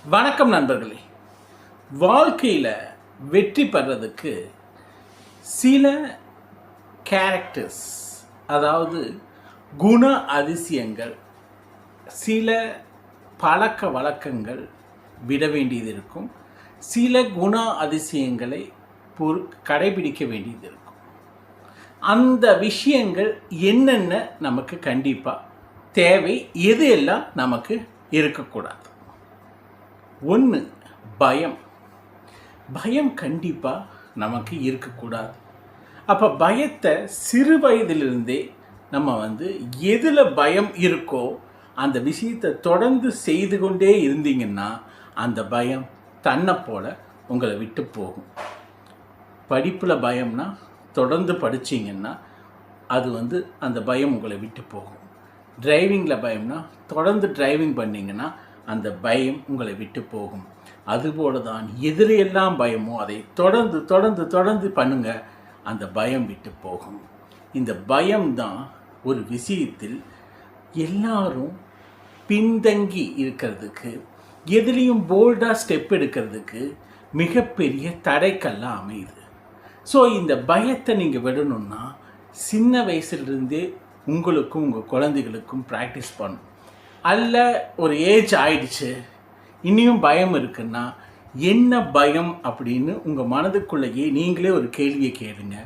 வணக்கம் நண்பர்களே. வாழ்க்கையில் வெற்றி பெறதுக்கு சில கேரக்டர்ஸ், அதாவது குண அதிசயங்கள், சில பழக்க வழக்கங்கள் விட வேண்டியது இருக்கும். சில குண அதிசயங்களை கடைபிடிக்க வேண்டியது இருக்கும். அந்த விஷயங்கள் என்னென்ன நமக்கு கண்டிப்பாக தேவை, எது எல்லாம் நமக்கு இருக்கக்கூடாது. ஒன்று, பயம். பயம் கண்டிப்பாக நமக்கு இருக்கக்கூடாது. அப்போ பயத்தை சிறு வயதிலிருந்தே நம்ம எதில் பயம் இருக்கோ அந்த விஷயத்தை தொடர்ந்து செய்து கொண்டே இருந்தீங்கன்னா அந்த பயம் தன்னை போல் உங்களை விட்டு போகும். படிப்பில் பயம்னா தொடர்ந்து படித்தீங்கன்னா அது அந்த பயம் உங்களை விட்டு போகும். டிரைவிங்கில் பயம்னா தொடர்ந்து டிரைவிங் பண்ணிங்கன்னா அந்த பயம் உங்களை விட்டு போகும். அதுபோல தான் எதிரையெல்லாம் பயமோ அதை தொடர்ந்து தொடர்ந்து தொடர்ந்து பண்ணுங்க, அந்த பயம் விட்டு போகும். இந்த பயம்தான் ஒரு விஷயத்தில் எல்லாரும் பின்தங்கி இருக்கிறதுக்கு, எதுலேயும் போல்டாக ஸ்டெப் எடுக்கிறதுக்கு மிகப்பெரிய தடைக்கல்லாம் அமையுது. ஸோ இந்த பயத்தை நீங்கள் விடணும்னா சின்ன வயசுலேருந்தே உங்களுக்கும் உங்கள் குழந்தைகளுக்கும் ப்ராக்டிஸ் பண்ணணும். அல்ல ஒரு ஏஜ் ஆயிடுச்சு, இனியும் பயம் இருக்குன்னா என்ன பயம் அப்படின்னு உங்கள் மனதுக்குள்ளேயே நீங்களே ஒரு கேள்வியை கேளுங்க.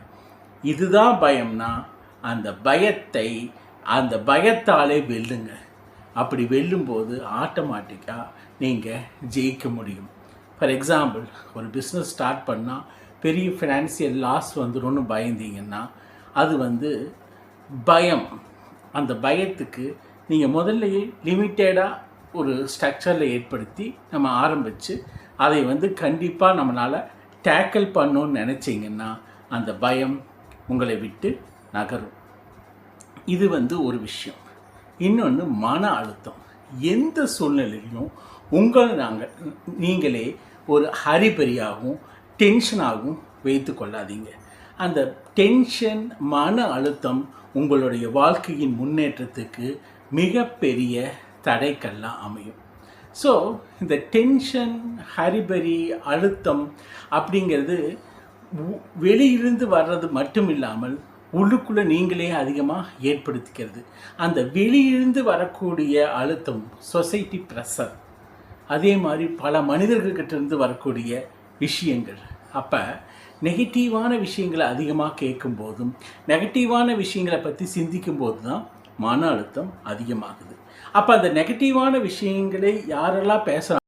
இதுதான் பயம்னா அந்த பயத்தாலே வெல்லுங்க. அப்படி வெல்லும்போது ஆட்டோமேட்டிக்காக நீங்கள் ஜெயிக்க முடியும். ஃபார் எக்ஸாம்பிள், ஒரு பிஸ்னஸ் ஸ்டார்ட் பண்ணால் பெரிய ஃபினான்சியல் லாஸ் வந்துடும்னு பயந்தீங்கன்னா அது பயம். அந்த பயத்துக்கு நீங்கள் முதல்லையே லிமிட்டடாக ஒரு ஸ்ட்ரக்சரில் ஏற்படுத்தி நம்ம ஆரம்பித்து அதை கண்டிப்பாக நம்மளால் டேக்கிள் பண்ணணும்னு நினச்சிங்கன்னா அந்த பயம் உங்களை விட்டு நகரும். இது ஒரு விஷயம். இன்னொன்று, மன அழுத்தம். எந்த சூழ்நிலையிலும் நீங்களே ஒரு ஹரிபரியாகவும் டென்ஷனாகவும் வைத்து கொள்ளாதீங்க. அந்த டென்ஷன், மன அழுத்தம் உங்களுடைய வாழ்க்கையின் முன்னேற்றத்துக்கு மிகப்பெரிய தடைக்கல்லாம் அமையும். ஸோ இந்த டென்ஷன், ஹரிபரி, அழுத்தம் அப்படிங்கிறது வெளியிலிருந்து வர்றது மட்டும் இல்லாமல் உள்ளுக்குள்ளே நீங்களே அதிகமாக ஏற்படுத்திக்கிறது. அந்த வெளியிலிருந்து வரக்கூடிய அழுத்தம் சொசைட்டி ப்ரெஷர், அதே மாதிரி பல மனிதர்கள்கிட்டேருந்து வரக்கூடிய விஷயங்கள். அப்போ நெகட்டிவான விஷயங்களை அதிகமாக கேட்கும்போதும் நெகட்டிவான விஷயங்களை பற்றி சிந்திக்கும் போது தான் மன அழுத்தம் அதிகமாகுது. அப்போ அந்த நெகட்டிவான விஷயங்களை யாரெல்லாம் பேசுகிறாங்க